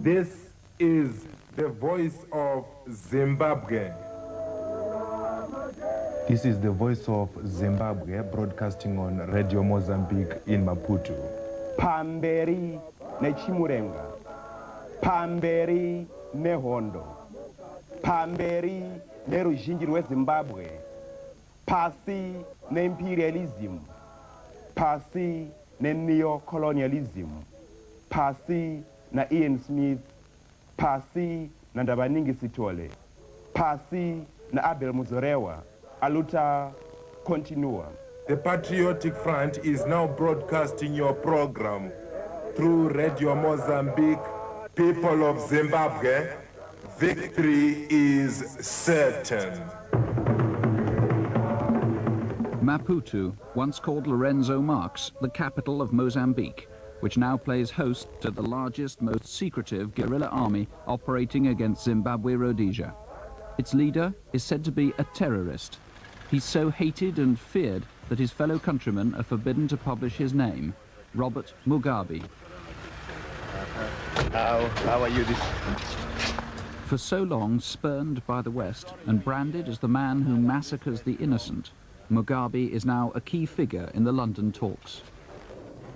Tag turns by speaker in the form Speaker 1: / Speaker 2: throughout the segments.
Speaker 1: This is the voice of Zimbabwe. This is the voice of Zimbabwe, broadcasting on Radio Mozambique in Maputo.
Speaker 2: Pamberi nechimurenga, pamberi nehondo, pamberi neruzhinji rweZimbabwe, pasi neimperialism, pasi neneo-colonialism, pasi na Ian Smith, pasi na Ndabaningi Sitole, pasi na Abel Muzorewa, aluta continua. The Patriotic Front is now broadcasting your program through Radio Mozambique. People of Zimbabwe, victory is certain.
Speaker 3: Maputo, once called Lorenzo Marx, the capital of Mozambique, which now plays host to the largest, most secretive guerrilla army operating against Zimbabwe Rhodesia. Its leader is said to be a terrorist. He's so hated and feared that his fellow countrymen are forbidden to publish his name, Robert Mugabe.
Speaker 4: How are you this?
Speaker 3: For so long spurned by the West and branded as the man who massacres the innocent, Mugabe is now a key figure in the London talks.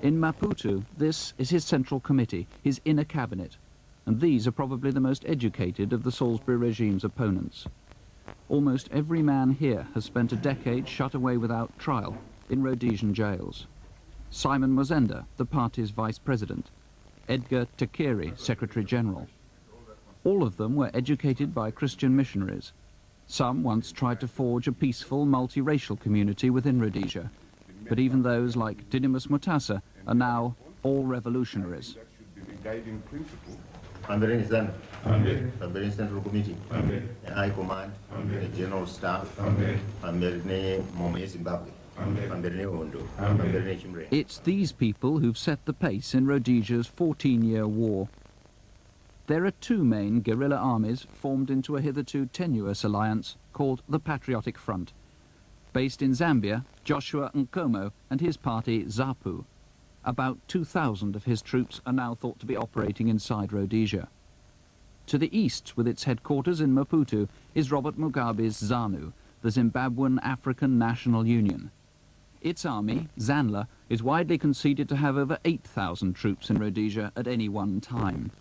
Speaker 3: In Maputo, this is his central committee, his inner cabinet, and these are probably the most educated of the Salisbury regime's opponents. Almost every man here has spent a decade shut away without trial in Rhodesian jails. Simon Mozenda, the party's vice president. Edgar Takeri, secretary general. All of them were educated by Christian missionaries. Some once tried to forge a peaceful, multiracial community within Rhodesia, but even those like Didymus Mutasa are now all revolutionaries.
Speaker 4: Pamberi Zanu, Pamberi Central Committee, High Command, General Staff, Pamberi Mome Zimbabwe, Pamberi Hondo, Pamberi Chimre.
Speaker 3: It's these people who've set the pace in Rhodesia's 14-year war. There are two main guerrilla armies formed into a hitherto tenuous alliance called the Patriotic Front. Based in Zambia, Joshua Nkomo and his party ZAPU. About 2,000 of his troops are now thought to be operating inside Rhodesia. To the east, with its headquarters in Maputo, is Robert Mugabe's ZANU, the Zimbabwean African National Union. Its army, ZANLA, is widely conceded to have over 8,000 troops in Rhodesia at any one time.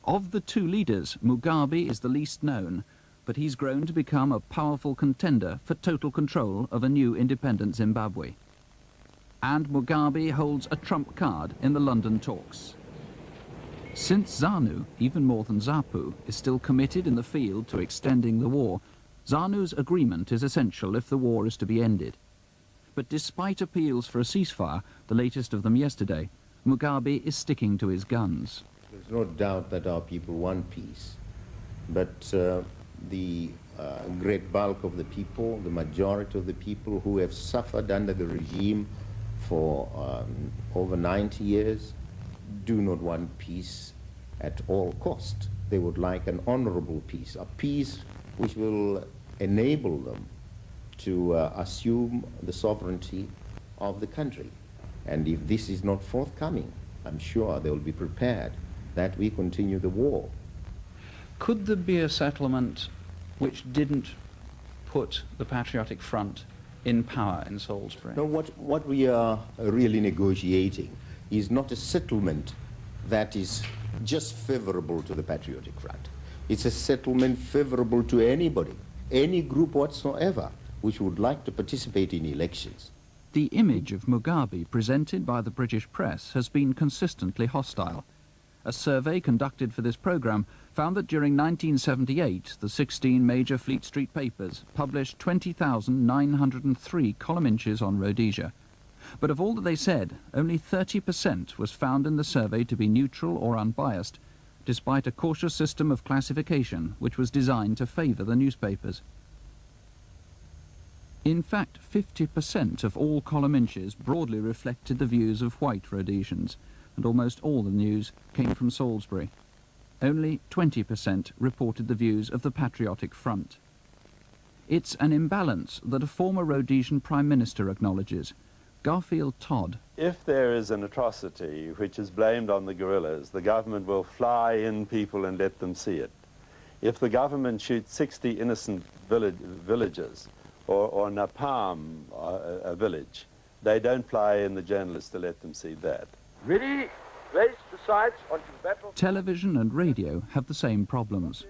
Speaker 3: Of the two leaders, Mugabe is the least known, but he's grown to become a powerful contender for total control of a new independent Zimbabwe. And Mugabe holds a trump card in the London talks. Since ZANU, even more than ZAPU, is still committed in the field to extending the war, ZANU's agreement is essential if the war is to be ended. But despite appeals for a ceasefire, the latest of them yesterday, Mugabe is sticking to his guns.
Speaker 4: There's no doubt that our people want peace, but the great bulk of the people, the majority of the people who have suffered under the regime for over 90 years, do not want peace at all cost. They would like an honorable peace, a peace which will enable them to assume the sovereignty of the country. And if this is not forthcoming, I'm sure they will be prepared that we continue the war.
Speaker 3: Could there be a settlement which didn't put the Patriotic Front in power in Salisbury?
Speaker 4: No, what we are really negotiating is not a settlement that is just favorable to the Patriotic Front. It's a settlement favorable to anybody, any group whatsoever, which would like to participate in elections.
Speaker 3: The image of Mugabe presented by the British press has been consistently hostile. A survey conducted for this programme found that during 1978, the 16 major Fleet Street papers published 20,903 column inches on Rhodesia. But of all that they said, only 30% was found in the survey to be neutral or unbiased, despite a cautious system of classification which was designed to favour the newspapers. In fact, 50% of all column inches broadly reflected the views of white Rhodesians, and almost all the news came from Salisbury. Only 20% reported the views of the Patriotic Front. It's an imbalance that a former Rhodesian Prime Minister acknowledges. Garfield Todd.
Speaker 5: If there is an atrocity which is blamed on the guerrillas, the government will fly in people and let them see it. If the government shoots 60 innocent villagers or napalm a village, they don't fly in the journalists to let them see that.
Speaker 6: Really race the sights onto the battle.
Speaker 3: Television and radio have the same problems.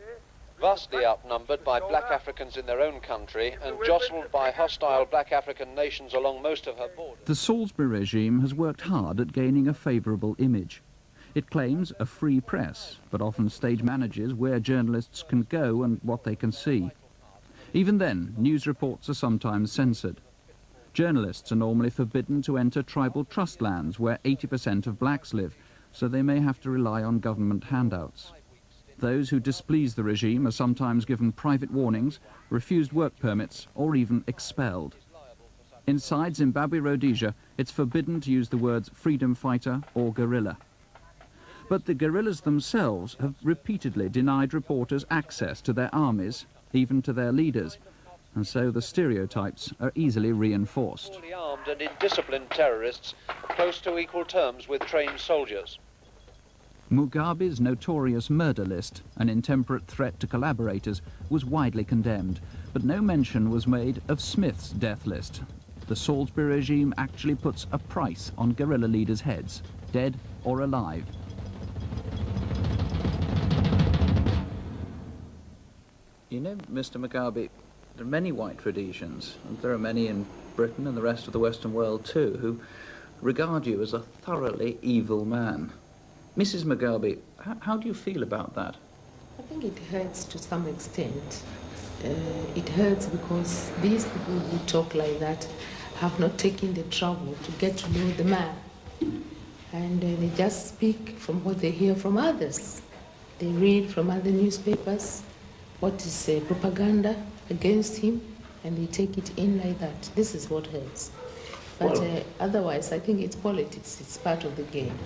Speaker 7: Vastly outnumbered by black Africans in their own country and jostled by hostile black African nations along most of her borders.
Speaker 3: The Salisbury regime has worked hard at gaining a favourable image. It claims a free press, but often stage manages where journalists can go and what they can see. Even then, news reports are sometimes censored. Journalists are normally forbidden to enter tribal trust lands where 80% of blacks live, so they may have to rely on government handouts. Those who displease the regime are sometimes given private warnings, refused work permits, or even expelled. Inside Zimbabwe Rhodesia, it's forbidden to use the words freedom fighter or guerrilla. But the guerrillas themselves have repeatedly denied reporters access to their armies, even to their leaders, and so the stereotypes are easily reinforced.
Speaker 7: Fully armed and indisciplined terrorists close to equal terms with trained soldiers.
Speaker 3: Mugabe's notorious murder list, an intemperate threat to collaborators, was widely condemned, but no mention was made of Smith's death list. The Salisbury regime actually puts a price on guerrilla leaders' heads, dead or alive. You know, Mr. Mugabe, there are many white Rhodesians, and there are many in Britain and the rest of the Western world too, who regard you as a thoroughly evil man. Mrs. Mugabe, how do you feel about that?
Speaker 8: I think it hurts to some extent. It hurts because these people who talk like that have not taken the trouble to get to know the man. And they just speak from what they hear from others. They read from other newspapers what is propaganda against him, and they take it in like that. This is what hurts. But otherwise, I think it's politics. It's part of the game.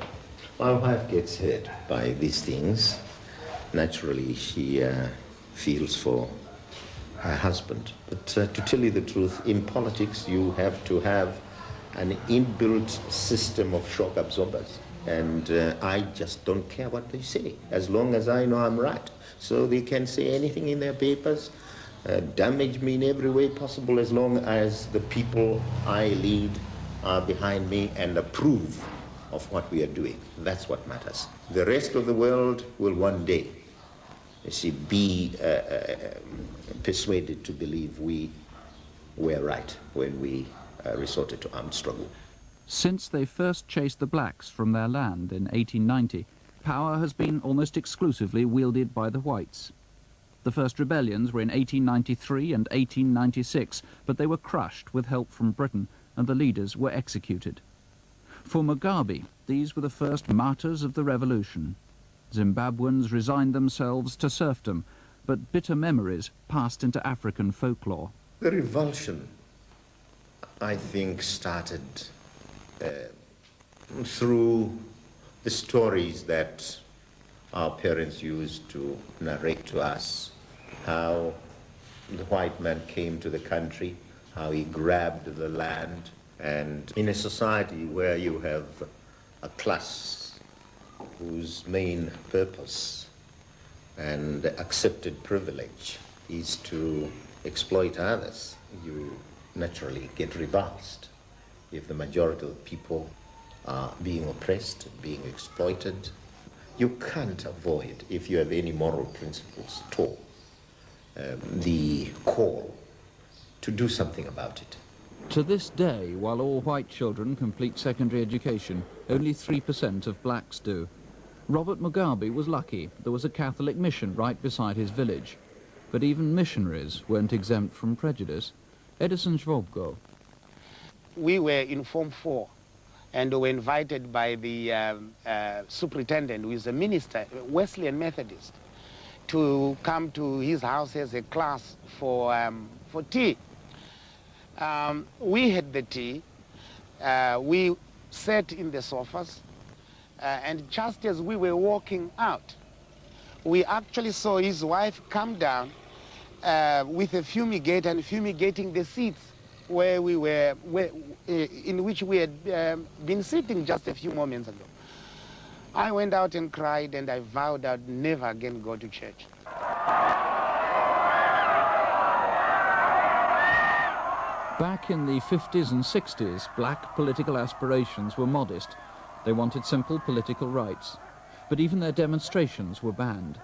Speaker 4: My wife gets hurt by these things. Naturally, she feels for her husband. But to tell you the truth, in politics, you have to have an inbuilt system of shock absorbers. And I just don't care what they say, as long as I know I'm right. So they can say anything in their papers, damage me in every way possible, as long as the people I lead are behind me and approve of what we are doing. That's what matters. The rest of the world will one day, you see, be persuaded to believe we were right when we resorted to armed struggle.
Speaker 3: Since they first chased the blacks from their land in 1890, power has been almost exclusively wielded by the whites. The first rebellions were in 1893 and 1896, but they were crushed with help from Britain, and the leaders were executed. For Mugabe, these were the first martyrs of the revolution. Zimbabweans resigned themselves to serfdom, but bitter memories passed into African folklore.
Speaker 4: The revulsion, I think, started through the stories that our parents used to narrate to us, how the white man came to the country, how he grabbed the land. And in a society where you have a class whose main purpose and accepted privilege is to exploit others, you naturally get repulsed if the majority of people are being oppressed, being exploited. You can't avoid, if you have any moral principles at all, the call to do something about it.
Speaker 3: To this day, while all white children complete secondary education, only 3% of blacks do. Robert Mugabe was lucky. There was a Catholic mission right beside his village. But even missionaries weren't exempt from prejudice. Edison Schwabgo.
Speaker 9: We were in Form 4 and were invited by the superintendent, who is a minister, Wesleyan Methodist, to come to his house as a class for tea. We had the tea, we sat in the sofas, and just as we were walking out, we actually saw his wife come down with a fumigator and fumigating the seats where we were, in which we had been sitting just a few moments ago. I went out and cried, and I vowed I'd never again go to church.
Speaker 3: Back in the 50s and 60s, black political aspirations were modest. They wanted simple political rights. But even their demonstrations were banned.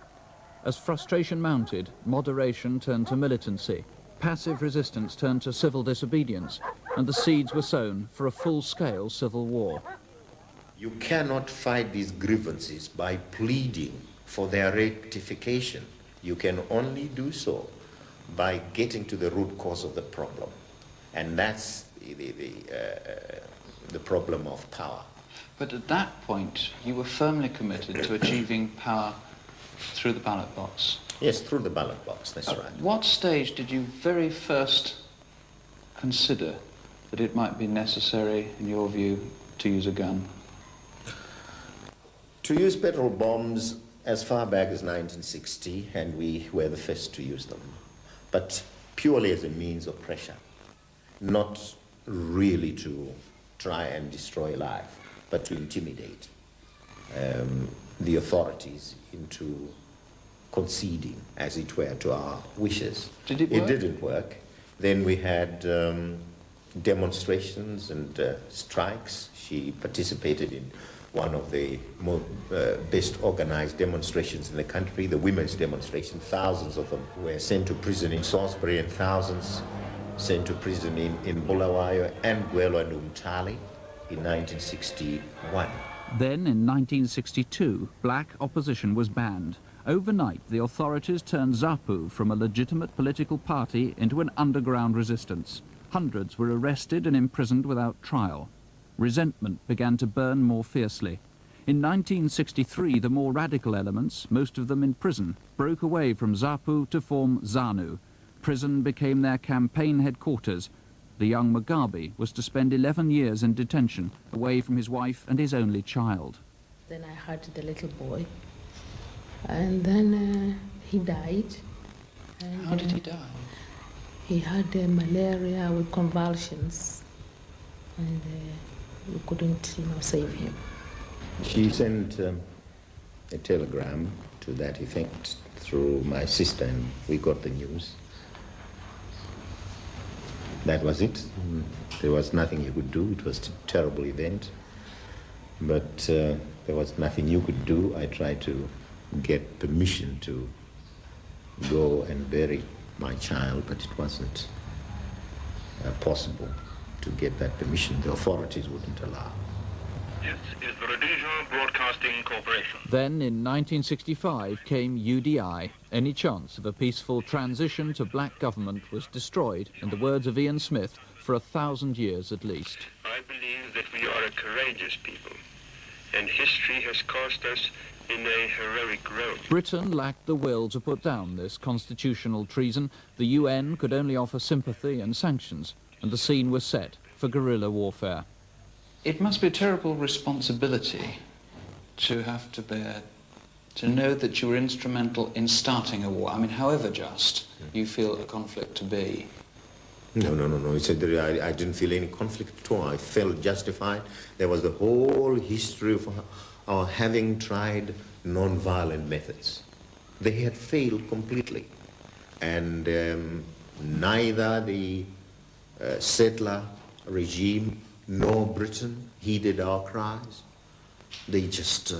Speaker 3: As frustration mounted, moderation turned to militancy, passive resistance turned to civil disobedience, and the seeds were sown for a full-scale civil war.
Speaker 4: You cannot fight these grievances by pleading for their rectification. You can only do so by getting to the root cause of the problem. And that's the problem of power.
Speaker 7: But at that point, you were firmly committed to achieving power through the ballot box.
Speaker 4: Yes, through the ballot box, that's right.
Speaker 7: At what stage did you very first consider that it might be necessary, in your view, to use a gun?
Speaker 4: To use petrol bombs as far back as 1960, and we were the first to use them, but purely as a means of pressure, not really to try and destroy life, but to intimidate the authorities into conceding, as it were, to our wishes.
Speaker 7: Did it work?
Speaker 4: It didn't work. Then we had demonstrations and strikes. She participated in one of the best organized demonstrations in the country, the women's demonstration. Thousands of them were sent to prison in Salisbury, and thousands sent to prison in Bulawayo and Gwelo and Umtali in 1961.
Speaker 3: Then, in 1962, black opposition was banned. Overnight, the authorities turned ZAPU from a legitimate political party into an underground resistance. Hundreds were arrested and imprisoned without trial. Resentment began to burn more fiercely. In 1963, the more radical elements, most of them in prison, broke away from ZAPU to form ZANU. Prison became their campaign headquarters. The young Mugabe was to spend 11 years in detention, away from his wife and his only child.
Speaker 8: Then I had the little boy, and then he died. And,
Speaker 7: How did he die?
Speaker 8: He had malaria with convulsions, and we couldn't, save him.
Speaker 4: She sent a telegram to that effect through my sister, and we got the news. That was it. There was nothing you could do. It was a terrible event. But there was nothing you could do. I tried to get permission to go and bury my child, but it wasn't possible to get that permission. The authorities wouldn't allow.
Speaker 10: This is the Rhodesia Broadcasting Corporation.
Speaker 3: Then, in 1965, came UDI. Any chance of a peaceful transition to black government was destroyed, in the words of Ian Smith, for 1,000 years at least.
Speaker 10: I believe that we are a courageous people, and history has cast us in a heroic role.
Speaker 3: Britain lacked the will to put down this constitutional treason. The UN could only offer sympathy and sanctions, and the scene was set for guerrilla warfare.
Speaker 7: It must be a terrible responsibility to have to bear, to know that you were instrumental in starting a war. I mean, however just you feel a conflict to be.
Speaker 4: No. I didn't feel any conflict at all. I felt justified. There was the whole history of our having tried non-violent methods. They had failed completely. And neither the settler regime nor Britain heeded our cries. They just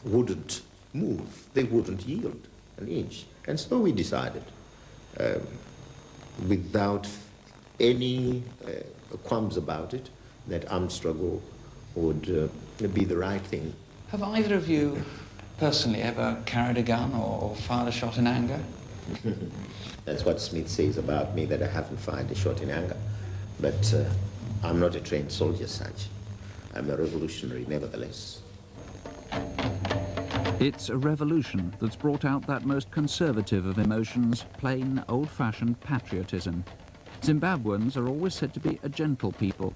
Speaker 4: wouldn't move. They wouldn't yield an inch. And so we decided, without any qualms about it, that armed struggle would be the right thing.
Speaker 7: Have either of you personally ever carried a gun or fired a shot in anger?
Speaker 4: That's what Smith says about me, that I haven't fired a shot in anger. But I'm not a trained soldier as such. I'm a revolutionary nevertheless.
Speaker 3: It's a revolution that's brought out that most conservative of emotions, plain, old-fashioned patriotism. Zimbabweans are always said to be a gentle people,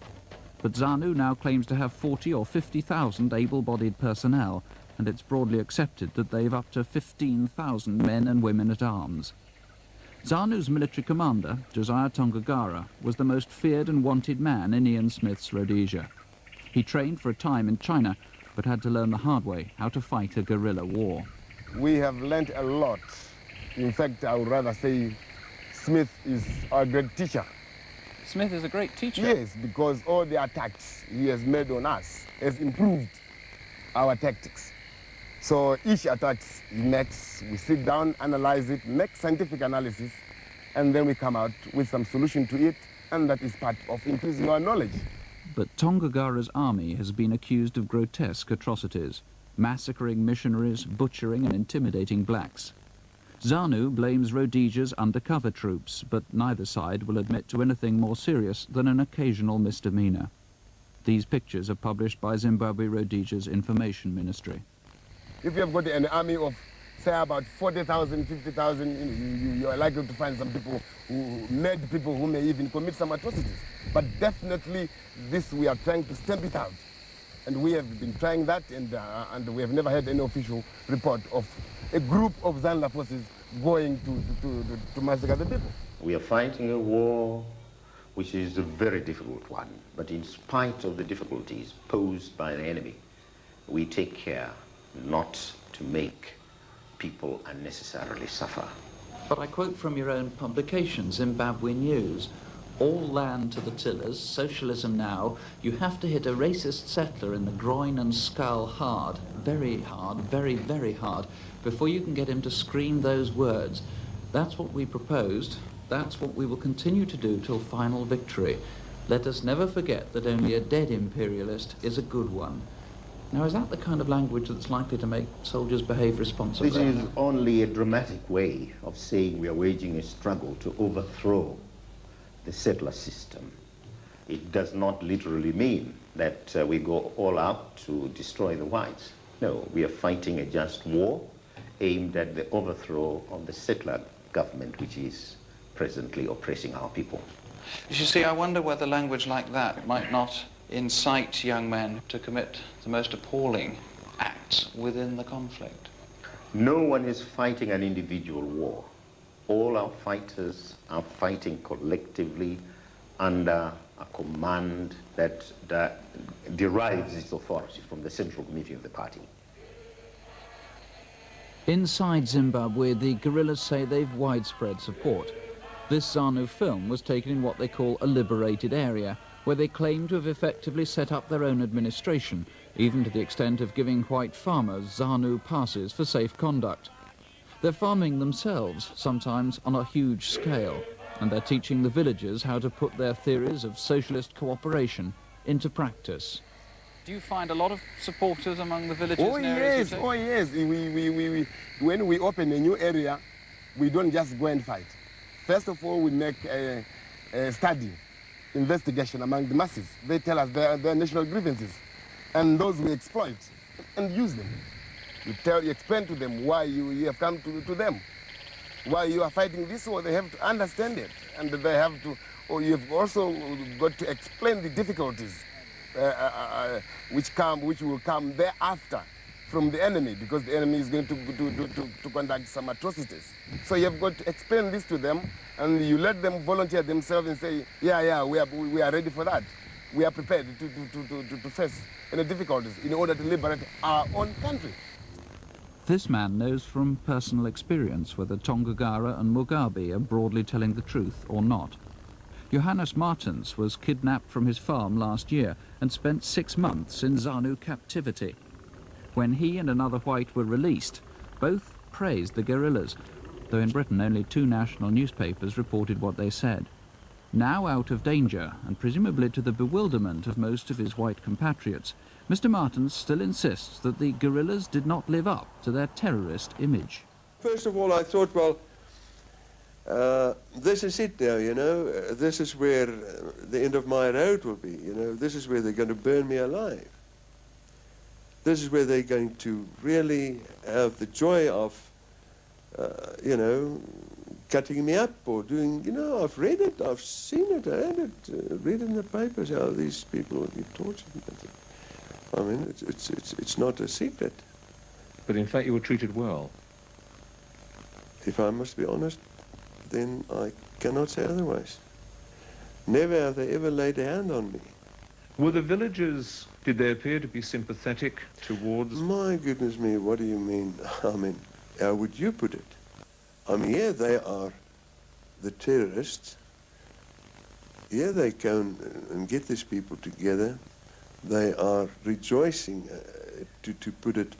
Speaker 3: but ZANU now claims to have 40 or 50,000 able-bodied personnel, and it's broadly accepted that they've up to 15,000 men and women at arms. ZANU's military commander, Josiah Tongagara, was the most feared and wanted man in Ian Smith's Rhodesia. He trained for a time in China, but had to learn the hard way how to fight a guerrilla war.
Speaker 2: We have learned a lot. In fact, I would rather say Smith is our great teacher.
Speaker 7: Smith is a great teacher?
Speaker 2: Yes, because all the attacks he has made on us has improved our tactics. So each attack he makes, we sit down, analyze it, make scientific analysis, and then we come out with some solution to it, and that is part of increasing our knowledge.
Speaker 3: But Tongagara's army has been accused of grotesque atrocities, massacring missionaries, butchering and intimidating blacks. ZANU blames Rhodesia's undercover troops, but neither side will admit to anything more serious than an occasional misdemeanor. These pictures are published by Zimbabwe Rhodesia's Information Ministry.
Speaker 2: If you have got an army of, say, about 40,000, 50,000, you are likely to find some people mad people who may even commit some atrocities. But definitely this we are trying to stamp it out. And we have been trying that, and we have never had any official report of a group of ZANLA forces going to massacre the people.
Speaker 4: We are fighting a war which is a very difficult one, but in spite of the difficulties posed by the enemy, we take care not to make people unnecessarily suffer.
Speaker 7: But I quote from your own publication, Zimbabwe News, all land to the tillers, socialism now, you have to hit a racist settler in the groin and skull hard, very, very hard, before you can get him to scream those words. That's what we proposed. That's what we will continue to do till final victory. Let us never forget that only a dead imperialist is a good one. Now, is that the kind of language that's likely to make soldiers behave responsibly?
Speaker 4: This is only a dramatic way of saying we are waging a struggle to overthrow the settler system. It does not literally mean that we go all out to destroy the whites. No, we are fighting a just war aimed at the overthrow of the settler government, which is presently oppressing our people.
Speaker 7: You see, I wonder whether language like that might not incite young men to commit the most appalling acts within the conflict.
Speaker 4: No one is fighting an individual war. All our fighters are fighting collectively under a command that derives its authority from the Central Committee of the party.
Speaker 3: Inside Zimbabwe, the guerrillas say they've widespread support. This ZANU film was taken in what they call a liberated area, where they claim to have effectively set up their own administration, even to the extent of giving white farmers ZANU passes for safe conduct. They're farming themselves, sometimes on a huge scale, and they're teaching the villagers how to put their theories of socialist cooperation into practice.
Speaker 7: Do you find a lot of supporters among the villagers?
Speaker 2: Oh yes, oh yes. When we open a new area, we don't just go and fight. First of all, we make a study, investigation among the masses. They tell us their national grievances, and those we exploit and use them. You explain to them why you have come to them, why you are fighting this war. They have to understand it, and they have to, or you have also got to explain the difficulties which will come thereafter from the enemy, because the enemy is going to conduct some atrocities. So you have got to explain this to them, and you let them volunteer themselves and say, yeah, we are ready for that. We are prepared to face any difficulties in order to liberate our own country.
Speaker 3: This man knows from personal experience whether Tongagara and Mugabe are broadly telling the truth or not. Johannes Martens was kidnapped from his farm last year and spent 6 months in ZANU captivity. When he and another white were released, both praised the guerrillas, though in Britain only 2 national newspapers reported what they said. Now out of danger, and presumably to the bewilderment of most of his white compatriots, Mr. Martens still insists that the guerrillas did not live up to their terrorist image.
Speaker 11: First of all, I thought, well, this is it now, you know. This is where the end of my road will be, you know. This is where they're going to burn me alive. This is where they're going to really have the joy of, you know, cutting me up or doing, you know, I've read it, I've seen it, I had it, read in the papers how these people will be tortured. I mean, it's not a secret.
Speaker 12: But in fact you were treated well.
Speaker 11: If I must be honest, then I cannot say otherwise. Never have they ever laid a hand on me.
Speaker 12: Were the villagers, did they appear to be sympathetic towards...
Speaker 11: My goodness me, what do you mean? I mean, how would you put it? I mean, here they are, the terrorists. Here they come and get these people together. They are rejoicing, to put it,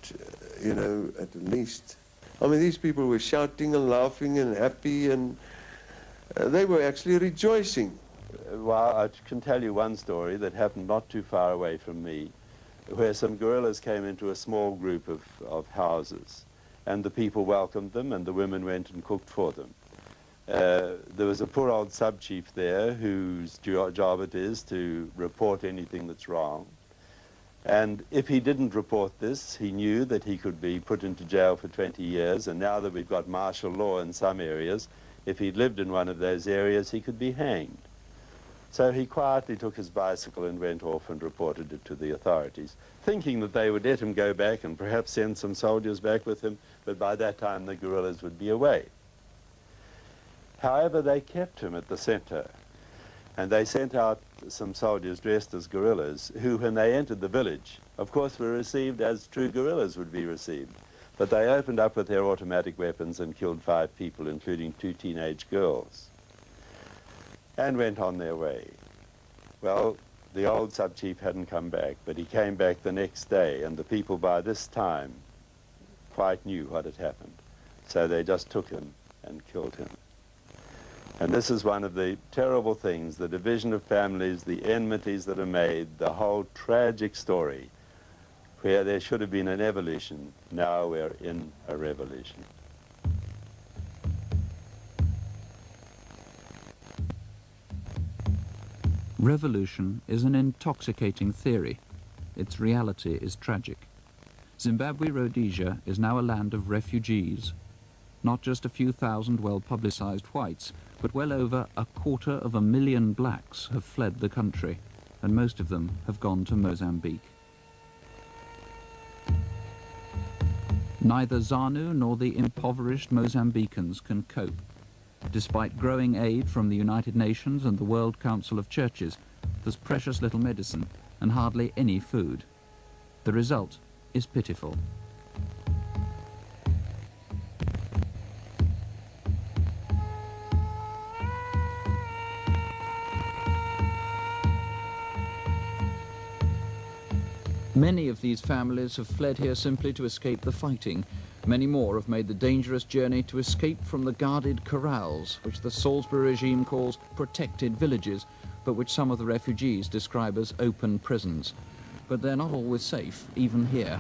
Speaker 11: you know, at the least. I mean, these people were shouting and laughing and happy, and they were actually rejoicing.
Speaker 5: Well, I can tell you one story that happened not too far away from me, where some guerrillas came into a small group of houses, and the people welcomed them, and the women went and cooked for them. There was a poor old sub-chief there whose job it is to report anything that's wrong. And if he didn't report this, he knew that he could be put into jail for 20 years, and now that we've got martial law in some areas, if he'd lived in one of those areas, he could be hanged. So he quietly took his bicycle and went off and reported it to the authorities, thinking that they would let him go back and perhaps send some soldiers back with him, but by that time the guerrillas would be away. However, they kept him at the center, and they sent out some soldiers dressed as guerrillas, who, when they entered the village, of course were received as true guerrillas would be received. But they opened up with their automatic weapons and killed 5 people, including 2 teenage girls, and went on their way. Well, the old sub-chief hadn't come back, but he came back the next day, and the people by this time quite knew what had happened. So they just took him and killed him. And this is one of the terrible things, the division of families, the enmities that are made, the whole tragic story, where there should have been an evolution. Now we're in a revolution.
Speaker 3: Revolution is an intoxicating theory. Its reality is tragic. Zimbabwe Rhodesia is now a land of refugees. Not just a few thousand well-publicized whites, but well over 250,000 blacks have fled the country, and most of them have gone to Mozambique. Neither ZANU nor the impoverished Mozambicans can cope. Despite growing aid from the United Nations and the World Council of Churches, there's precious little medicine and hardly any food. The result is pitiful. Many of these families have fled here simply to escape the fighting. Many more have made the dangerous journey to escape from the guarded corrals, which the Salisbury regime calls protected villages, but which some of the refugees describe as open prisons. But they're not always safe, even here.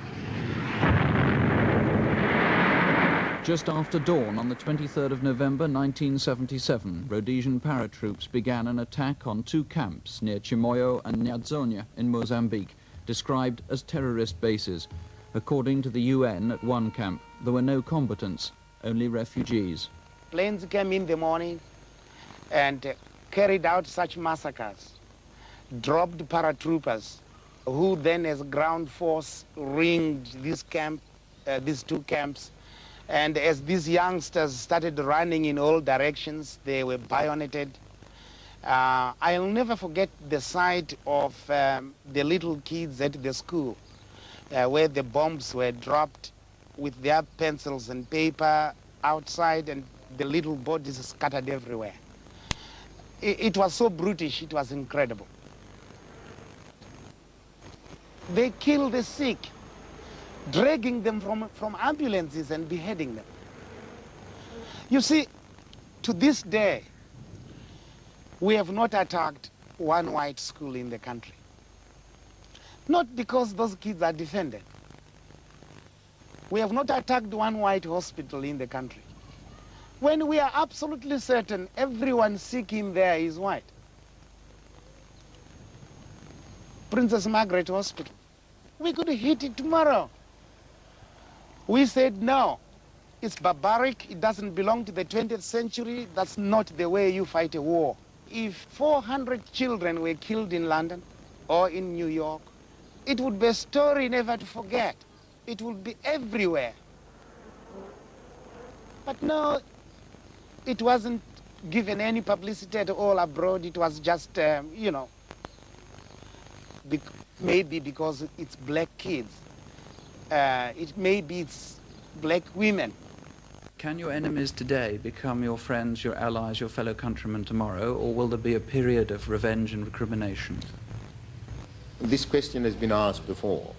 Speaker 3: Just after dawn on the 23rd of November 1977, Rhodesian paratroops began an attack on 2 camps near Chimoio and Nyadzonia in Mozambique, described as terrorist bases. According to the UN, at one camp, there were no combatants, only refugees.
Speaker 9: Planes came in the morning and carried out such massacres, dropped paratroopers, who then as ground force ringed this camp, these 2 camps. And as these youngsters started running in all directions, they were bayoneted. I'll never forget the sight of the little kids at the school where the bombs were dropped with their pencils and paper outside, and the little bodies scattered everywhere. It was so brutish, it was incredible. They killed the sick, dragging them from ambulances and beheading them. You see, to this day, we have not attacked one white school in the country. Not because those kids are defended. We have not attacked one white hospital in the country, when we are absolutely certain everyone sick in there is white. Princess Margaret Hospital, we could hit it tomorrow. We said no, it's barbaric, it doesn't belong to the 20th century, that's not the way you fight a war. If 400 children were killed in London or in New York, it would be a story never to forget. It would be everywhere. But no, it wasn't given any publicity at all abroad. It was just, you know, maybe because it's black kids. It maybe it's black women.
Speaker 7: Can your enemies today become your friends, your allies, your fellow countrymen tomorrow, or will there be a period of revenge and recrimination?
Speaker 4: This question has been asked before,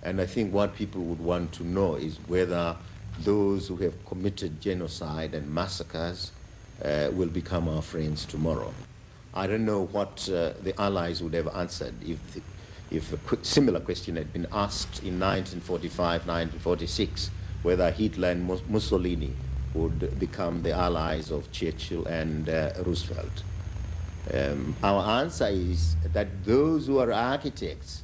Speaker 4: and I think what people would want to know is whether those who have committed genocide and massacres will become our friends tomorrow. I don't know what the Allies would have answered if a similar question had been asked in 1945, 1946, whether Hitler and Mussolini would become the allies of Churchill and Roosevelt. Our answer is that those who are architects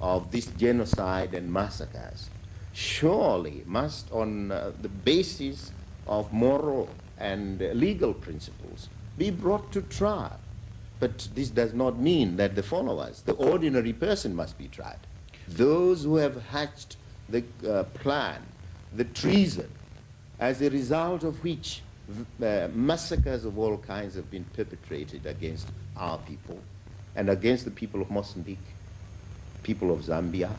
Speaker 4: of this genocide and massacres surely must, on the basis of moral and legal principles, be brought to trial. But this does not mean that the followers, the ordinary person, must be tried. Those who have hatched the plan, the treason, as a result of which massacres of all kinds have been perpetrated against our people and against the people of Mozambique, people of Zambia,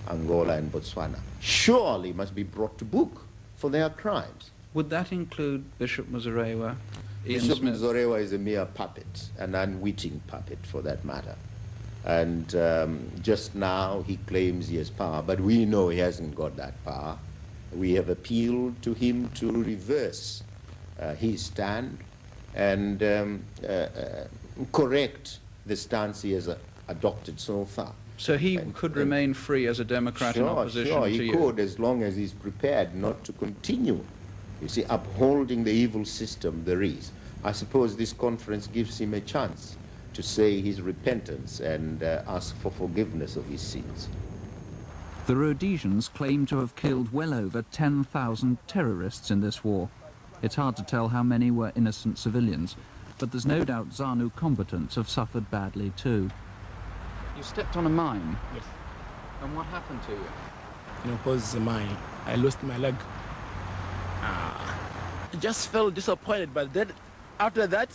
Speaker 4: Angola and Botswana, surely must be brought to book for their crimes.
Speaker 7: Would that include Bishop Muzorewa?
Speaker 4: Bishop Muzorewa is a mere puppet, an unwitting puppet for that matter. And just now he claims he has power, but we know he hasn't got that power. We have appealed to him to reverse his stand and correct the stance he has adopted so far.
Speaker 7: So he could remain free as a Democrat in opposition to you?
Speaker 4: Sure, he could, as long as he's prepared not to continue, you see, upholding the evil system there is. I suppose this conference gives him a chance to say his repentance and ask for forgiveness of his sins.
Speaker 3: The Rhodesians claim to have killed well over 10,000 terrorists in this war. It's hard to tell how many were innocent civilians, but there's no doubt ZANU combatants have suffered badly too. You stepped on a mine?
Speaker 13: Yes.
Speaker 3: And what happened to you?
Speaker 13: You know, because I lost my leg. I just felt disappointed, but then after that,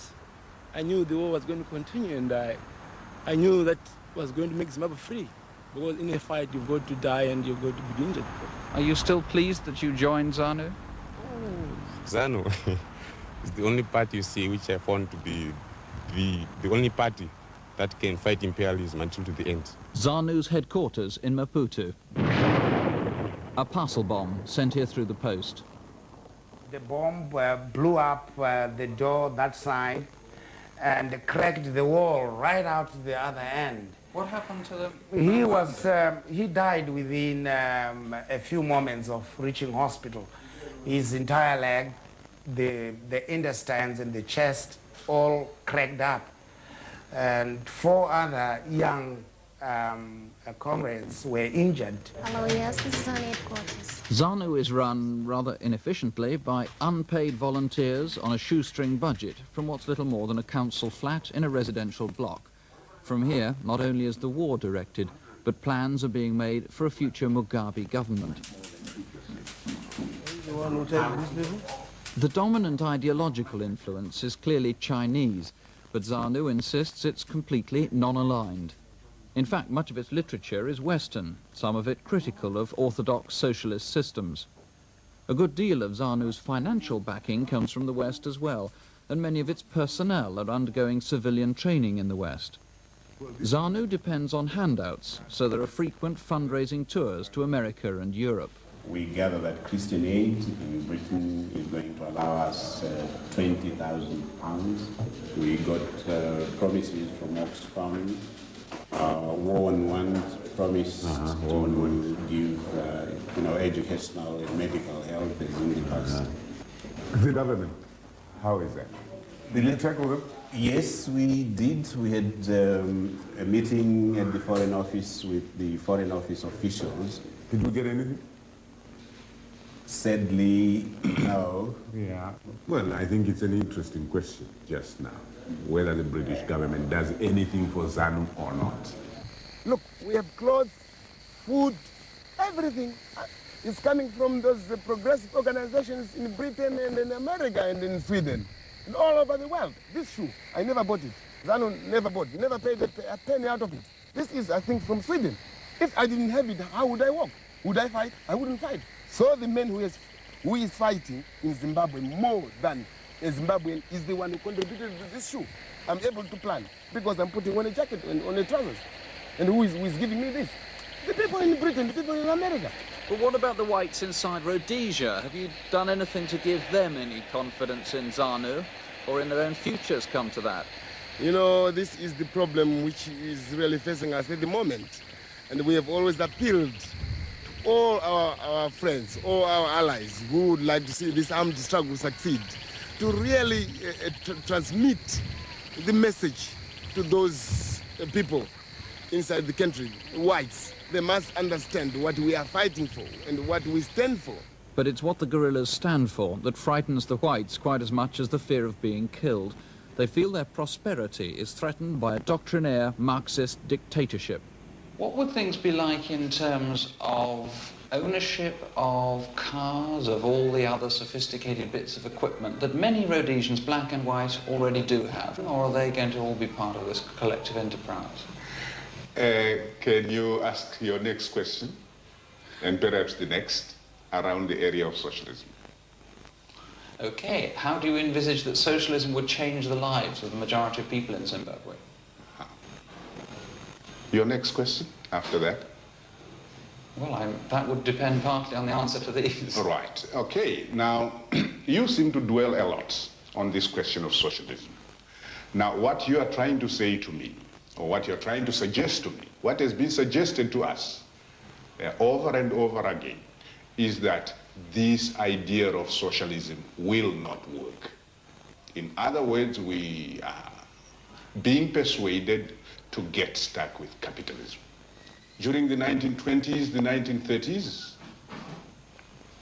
Speaker 13: I knew the war was going to continue, and I knew that was going to make Zimbabwe free. Because in a fight, you've got to die and you've got to be injured.
Speaker 3: Are you still pleased that you joined ZANU?
Speaker 14: ZANU is the only party you see which I found to be the only party that can fight imperialism until to the end.
Speaker 3: ZANU's headquarters in Maputo. A parcel bomb sent here through the post.
Speaker 9: The bomb blew up the door that side and cracked the wall right out to the other end.
Speaker 7: What happened to them?
Speaker 9: He died within a few moments of reaching hospital. His entire leg, the intestines and the chest all cracked up. And 4 other young comrades were injured.
Speaker 15: Hello, yes, this is ZANU headquarters.
Speaker 3: ZANU is run rather inefficiently by unpaid volunteers on a shoestring budget from what's little more than a council flat in a residential block. From here, not only is the war directed, but plans are being made for a future Mugabe government. The dominant ideological influence is clearly Chinese, but ZANU insists it's completely non-aligned. In fact, much of its literature is Western, some of it critical of orthodox socialist systems. A good deal of ZANU's financial backing comes from the West as well, and many of its personnel are undergoing civilian training in the West. ZANU depends on handouts, so there are frequent fundraising tours to America and Europe.
Speaker 16: We gather that Christian Aid in Britain is going to allow us £20,000. We got promises from Oxfam. War on One promised to give educational and medical help as in the past.
Speaker 17: The government, how is that? Did you check with them?
Speaker 16: Yes, we did. We had a meeting at the Foreign Office with the Foreign Office officials.
Speaker 17: Did we get anything?
Speaker 16: Sadly, no.
Speaker 17: Yeah. Well, I think it's an interesting question just now, whether the British government does anything for ZANU or not.
Speaker 2: Look, we have clothes, food, everything. It's coming from those progressive organizations in Britain and in America and in Sweden. And all over the world. This shoe, I never bought it. ZANU never bought it, never paid a penny out of it. This is, I think, from Sweden. If I didn't have it, how would I walk? Would I fight? I wouldn't fight. So the man who is fighting in Zimbabwe more than a Zimbabwean is the one who contributed to this shoe. I'm able to plan because I'm putting on a jacket and on a trousers. And who is giving me this? The people in Britain, the people in America.
Speaker 3: But what about the whites inside Rhodesia? Have you done anything to give them any confidence in ZANU or in their own futures come to that?
Speaker 2: You know, this is the problem which is really facing us at the moment. And we have always appealed to all our friends, all our allies who would like to see this armed struggle succeed, to really transmit the message to those people inside the country, whites. They must understand what we are fighting for and what we stand for.
Speaker 3: But it's what the guerrillas stand for that frightens the whites quite as much as the fear of being killed. They feel their prosperity is threatened by a doctrinaire Marxist dictatorship.
Speaker 7: What would things be like in terms of ownership of cars, of all the other sophisticated bits of equipment that many Rhodesians, black and white, already do have? Or are they going to all be part of this collective enterprise?
Speaker 17: Can you ask your next question, and perhaps the next, around the area of socialism?
Speaker 7: Okay, how do you envisage that socialism would change the lives of the majority of people in Zimbabwe?
Speaker 17: Your next question after that?
Speaker 7: Well, that would depend partly on the answer to these.
Speaker 17: Right, okay. Now, you seem to dwell a lot on this question of socialism. Now, what you are trying to say to me, or what you're trying to suggest to me, what has been suggested to us over and over again, is that this idea of socialism will not work. In other words, we are being persuaded to get stuck with capitalism. During the 1920s, the 1930s,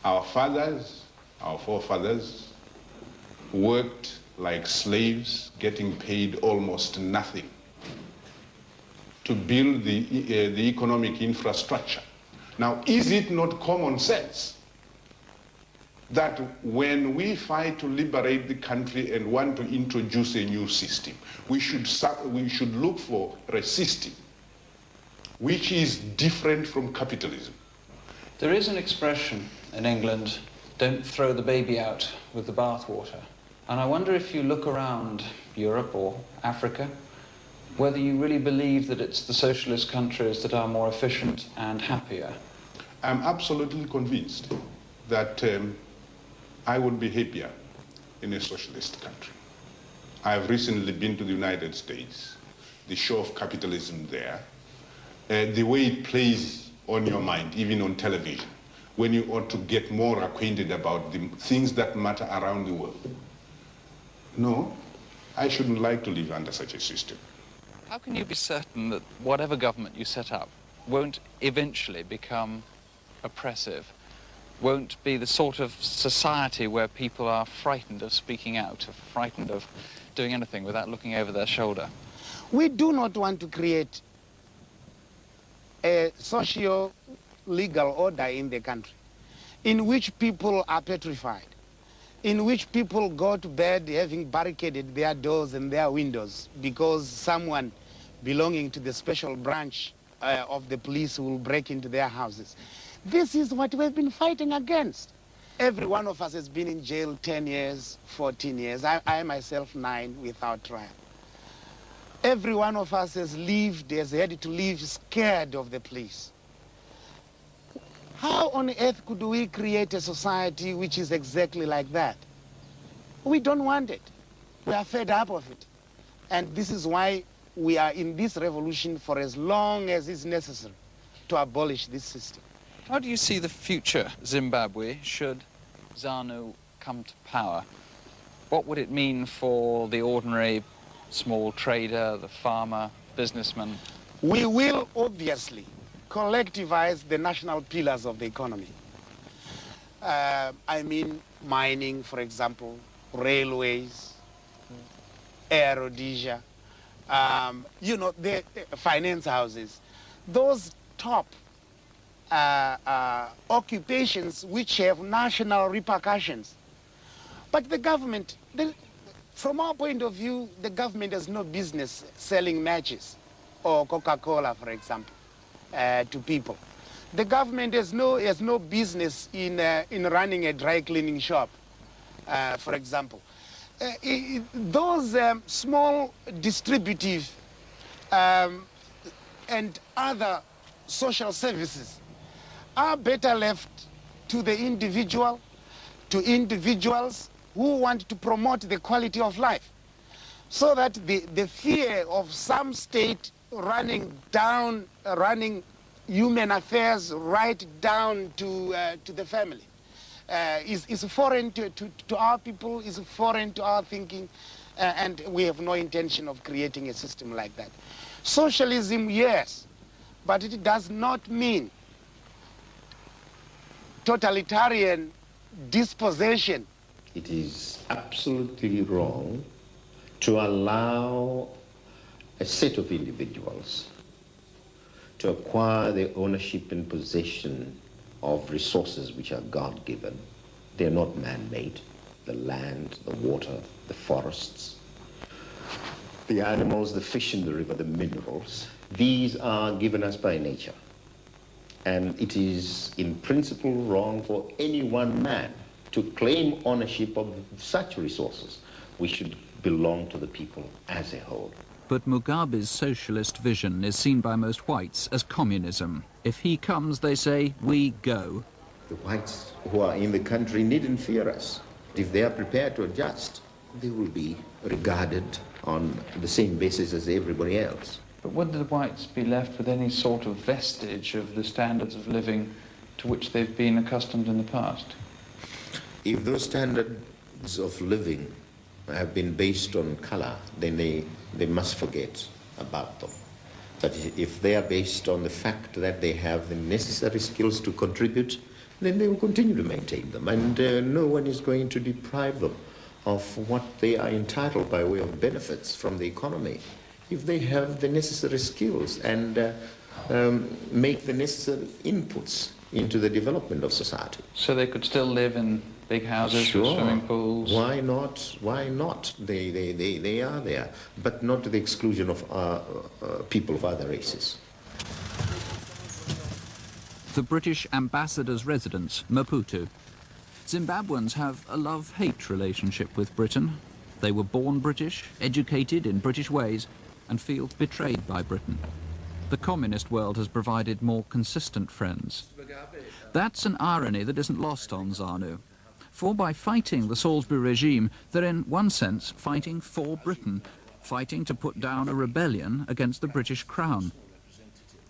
Speaker 17: our fathers, our forefathers, worked like slaves, getting paid almost nothing to build the economic infrastructure. Now, is it not common sense that when we fight to liberate the country and want to introduce a new system, we should look for a system which is different from capitalism?
Speaker 7: There is an expression in England, don't throw the baby out with the bathwater. And I wonder if you look around Europe or Africa, whether you really believe that it's the socialist countries that are more efficient and happier.
Speaker 17: I'm absolutely convinced that I would be happier in a socialist country. I've recently been to the United States, the show of capitalism there, the way it plays on your mind, even on television, when you ought to get more acquainted about the things that matter around the world. No, I shouldn't like to live under such a system.
Speaker 3: How can you be certain that whatever government you set up won't eventually become oppressive, won't be the sort of society where people are frightened of speaking out, frightened of doing anything without looking over their shoulder?
Speaker 9: We do not want to create a socio-legal order in the country in which people are petrified, in which people go to bed having barricaded their doors and their windows because someone belonging to the special branch of the police will break into their houses. This is what we've been fighting against. Every one of us has been in jail 10 years, 14 years. I myself 9 without trial. Every one of us has had to live scared of the police. How on earth could we create a society which is exactly like that? We don't want it. We are fed up of it. And this is why we are in this revolution for as long as is necessary to abolish this system.
Speaker 3: How do you see the future Zimbabwe should ZANU come to power? What would it mean for the ordinary small trader, the farmer, businessman?
Speaker 9: We will obviously collectivize the national pillars of the economy. I mean mining, for example, railways, Air Rhodesia, you know, the finance houses. Those top occupations which have national repercussions. But the government, From our point of view, the government has no business selling matches or Coca-Cola, for example, to people. The government has no business in running a dry cleaning shop, for example. Those small distributive and other social services are better left to the individual, to individuals who want to promote the quality of life, so that the fear of some state running human affairs right down to the family is foreign to our people, is foreign to our thinking, and we have no intention of creating a system like that. Socialism, yes, but it does not mean totalitarian dispossession.
Speaker 4: It is absolutely wrong to allow a set of individuals to acquire the ownership and possession of resources which are God-given. They're not man-made. The land, the water, the forests, the animals, the fish in the river, the minerals. These are given us by nature. And it is in principle wrong for any one man to claim ownership of such resources. We should belong to the people as a whole.
Speaker 3: But Mugabe's socialist vision is seen by most whites as communism. If he comes, they say, we go.
Speaker 4: The whites who are in the country needn't fear us. If they are prepared to adjust, they will be regarded on the same basis as everybody else.
Speaker 7: But would the whites be left with any sort of vestige of the standards of living to which they've been accustomed in the past?
Speaker 4: If those standards of living have been based on color, then they must forget about them. But if they are based on the fact that they have the necessary skills to contribute, then they will continue to maintain them, and no one is going to deprive them of what they are entitled by way of benefits from the economy. If they have the necessary skills and make the necessary inputs into the development of society.
Speaker 7: So they could still live in big houses with swimming pools?
Speaker 4: Why not? Why not? They are there, but not to the exclusion of people of other races.
Speaker 3: The British ambassador's residence, Maputo. Zimbabweans have a love-hate relationship with Britain. They were born British, educated in British ways, and feel betrayed by Britain. The communist world has provided more consistent friends. That's an irony that isn't lost on ZANU. For by fighting the Salisbury regime, they're in one sense fighting for Britain, fighting to put down a rebellion against the British Crown.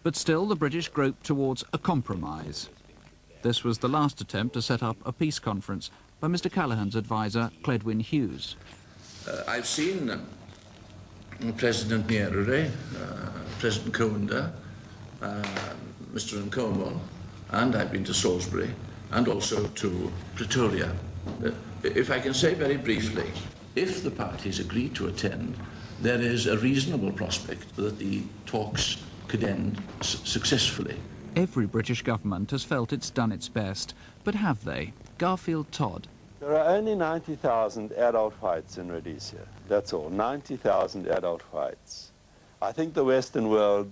Speaker 3: But still the British groped towards a compromise. This was the last attempt to set up a peace conference by Mr. Callaghan's advisor, Cledwyn Hughes.
Speaker 18: I've seen President Nyerere, President Kaunda, Mr. Nkomo, and I've been to Salisbury and also to Pretoria. If I can say very briefly, if the parties agree to attend, there is a reasonable prospect that the talks could end successfully.
Speaker 3: Every British government has felt it's done its best, but have they? Garfield Todd.
Speaker 5: There are only 90,000 adult whites in Rhodesia. That's all, 90,000 adult whites. I think the Western world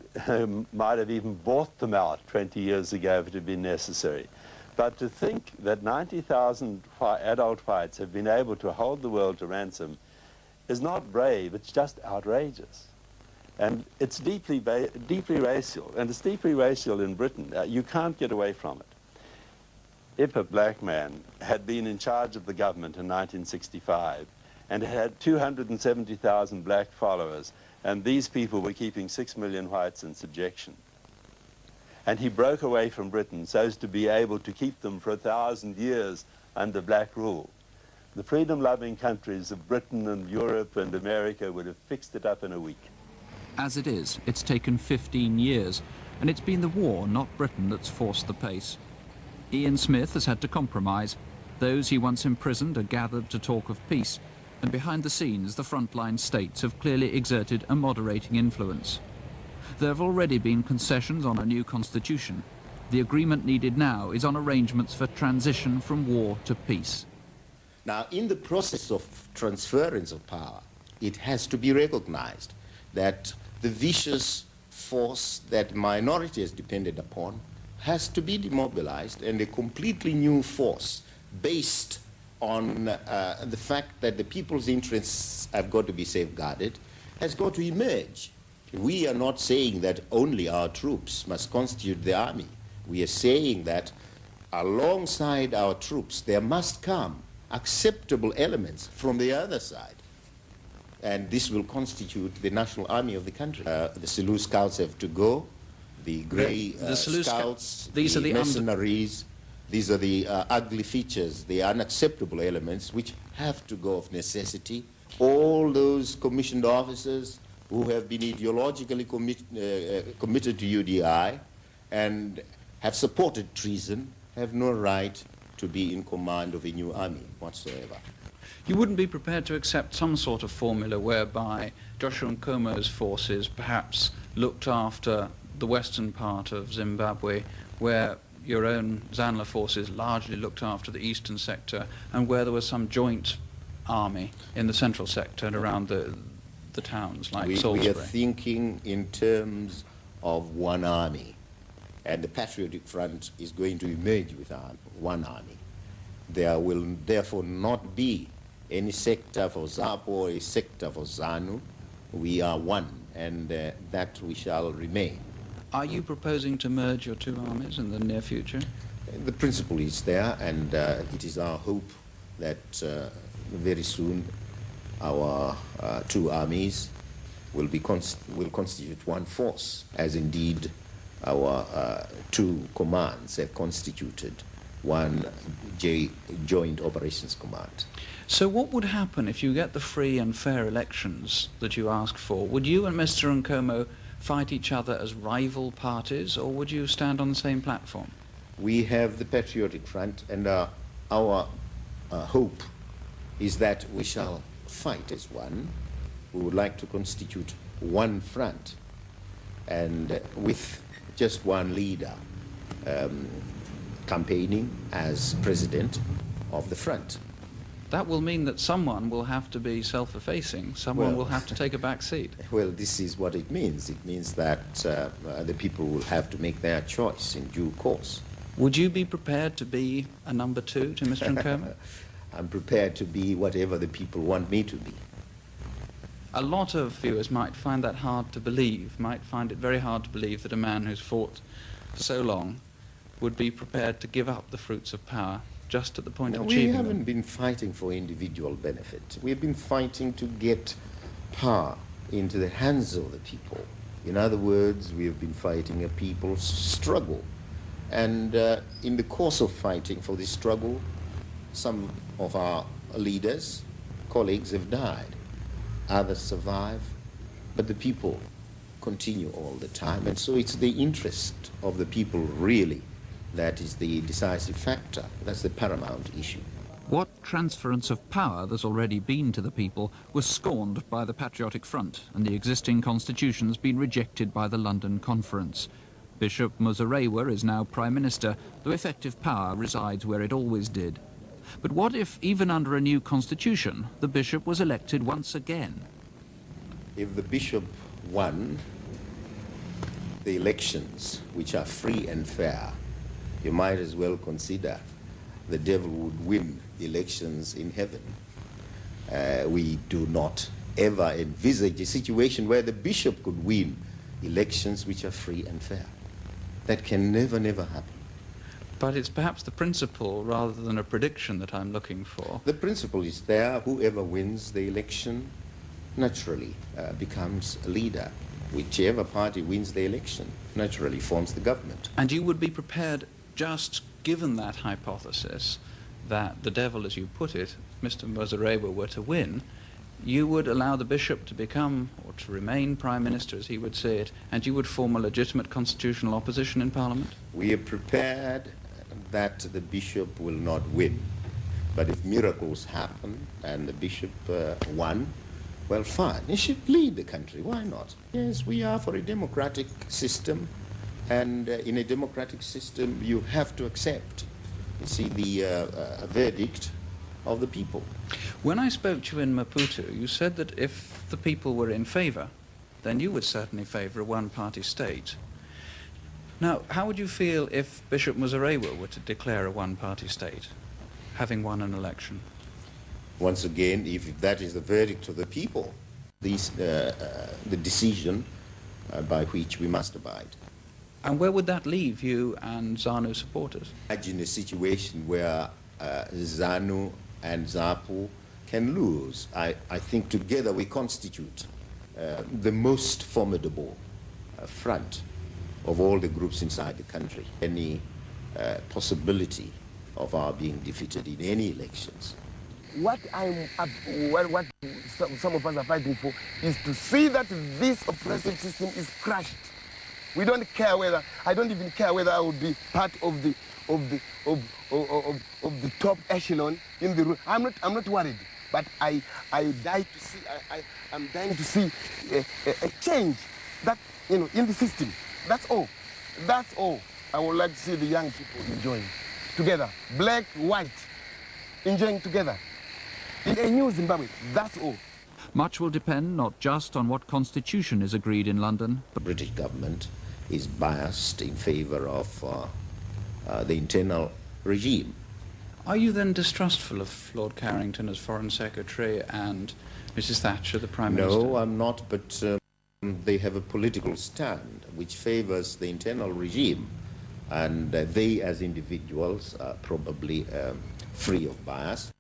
Speaker 5: might have even bought them out 20 years ago if it had been necessary. But to think that 90,000 adult whites have been able to hold the world to ransom is not brave, it's just outrageous. And it's deeply racial, and it's deeply racial in Britain. You can't get away from it. If a black man had been in charge of the government in 1965 and had 270,000 black followers, and these people were keeping 6 million whites in subjection, and he broke away from Britain so as to be able to keep them for 1,000 years under black rule, the freedom-loving countries of Britain and Europe and America would have fixed it up in a week.
Speaker 3: As it is, it's taken 15 years, and it's been the war, not Britain, that's forced the pace. Ian Smith has had to compromise. Those he once imprisoned are gathered to talk of peace, and behind the scenes, the frontline states have clearly exerted a moderating influence. There have already been concessions on a new constitution. The agreement needed now is on arrangements for transition from war to peace.
Speaker 4: Now, in the process of transference of power, it has to be recognized that the vicious force that minority has depended upon has to be demobilized, and a completely new force based on the fact that the people's interests have got to be safeguarded has got to emerge. We are not saying that only our troops must constitute the army. We are saying that alongside our troops there must come acceptable elements from the other side. And this will constitute the national army of the country. The Zulu Scouts have to go, the Grey Scouts, the mercenaries. These are the ugly features, the unacceptable elements which have to go of necessity. All those commissioned officers who have been ideologically committed to UDI and have supported treason have no right to be in command of a new army whatsoever.
Speaker 3: You wouldn't be prepared to accept some sort of formula whereby Joshua Nkomo's forces perhaps looked after the western part of Zimbabwe, where your own Zanla forces largely looked after the eastern sector, and where there was some joint army in the central sector and around the towns like Salisbury?
Speaker 4: We are thinking in terms of one army, and the Patriotic Front is going to emerge with one army. There will therefore not be any sector for ZAPO or a sector for ZANU. We are one, and that we shall remain.
Speaker 3: Are you proposing to merge your two armies in the near future?
Speaker 4: The principle is there, and it is our hope that very soon our two armies will constitute one force, as indeed our two commands have constituted one Joint Operations Command.
Speaker 3: So what would happen if you get the free and fair elections that you ask for? Would you and Mr. Nkomo fight each other as rival parties, or would you stand on the same platform?
Speaker 4: We have the Patriotic Front, and our hope is that we shall fight as one. We would like to constitute one front, and with just one leader campaigning as president of the front.
Speaker 3: That will mean that someone will have to be self-effacing, someone will have to take a back seat.
Speaker 4: Well, this is what it means. It means that the people will have to make their choice in due course.
Speaker 3: Would you be prepared to be a number two to Mr. Nkomo?
Speaker 4: I'm prepared to be whatever the people want me to be.
Speaker 3: A lot of viewers might find that hard to believe, might find it very hard to believe that a man who's fought for so long would be prepared to give up the fruits of power just at the point of achieving them.
Speaker 4: We haven't been fighting for individual benefit. We've been fighting to get power into the hands of the people. In other words, we have been fighting a people's struggle. And in the course of fighting for this struggle, some of our leaders, colleagues have died. Others survive, but the people continue all the time. And so it's the interest of the people really that is the decisive factor. That's the paramount issue.
Speaker 3: What transference of power there's already been to the people was scorned by the Patriotic Front, and the existing constitution's been rejected by the London Conference. Bishop Muzorewa is now Prime Minister, though effective power resides where it always did. But what if, even under a new constitution, the bishop was elected once again?
Speaker 4: If the bishop won the elections, which are free and fair, you might as well consider the devil would win elections in heaven. We do not ever envisage a situation where the bishop could win elections which are free and fair. That can never, never happen.
Speaker 3: But it's perhaps the principle rather than a prediction that I'm looking for.
Speaker 4: The principle is there. Whoever wins the election naturally becomes a leader. Whichever party wins the election naturally forms the government.
Speaker 3: And you would be prepared, just given that hypothesis, that the devil, as you put it, Mr. Muzorewa were to win, you would allow the bishop to become, or to remain Prime Minister, as he would say it, and you would form a legitimate constitutional opposition in Parliament?
Speaker 4: We are prepared that the bishop will not win. But if miracles happen and the bishop won, well, fine. He should lead the country. Why not? Yes, we are for a democratic system, and in a democratic system, you have to accept. You see, the verdict of the people.
Speaker 3: When I spoke to you in Maputo, you said that if the people were in favour, then you would certainly favour a one-party state. Now, how would you feel if Bishop Muzorewa were to declare a one-party state, having won an election?
Speaker 4: Once again, if that is the verdict of the people, the decision by which we must abide.
Speaker 3: And where would that leave you and ZANU supporters?
Speaker 4: Imagine a situation where ZANU and ZAPU can lose. I think together we constitute the most formidable front of all the groups inside the country. Any possibility of our being defeated in any elections.
Speaker 2: What some of us are fighting for is to see that this oppressive system is crushed. We don't care whether, I don't even care whether I would be part of the top echelon in the room. I'm not worried, but I'm dying to see a change that, you know, in the system. That's all. That's all. I would like to see the young people enjoying together, black, white, enjoying together in a new Zimbabwe. That's all.
Speaker 3: Much will depend not just on what constitution is agreed in London.
Speaker 4: The British government is biased in favour of the internal regime.
Speaker 3: Are you then distrustful of Lord Carrington as Foreign Secretary and Mrs. Thatcher, the Prime Minister?
Speaker 4: No, I'm not, but they have a political stand which favours the internal regime, and they as individuals are probably free of bias.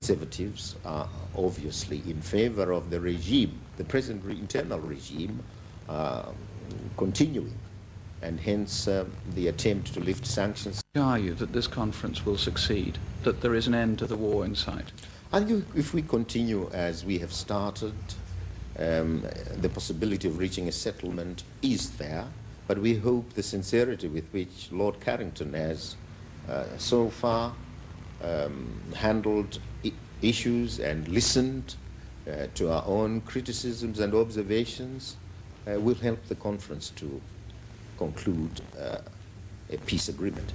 Speaker 4: Conservatives are obviously in favour of the regime, the present internal regime continuing, and hence the attempt to lift sanctions.
Speaker 3: Are you that this conference will succeed, that there is an end to the war in sight?
Speaker 4: I think if we continue as we have started, the possibility of reaching a settlement is there, but we hope the sincerity with which Lord Carrington has so far handled issues and listened to our own criticisms and observations will help the conference to conclude a peace agreement.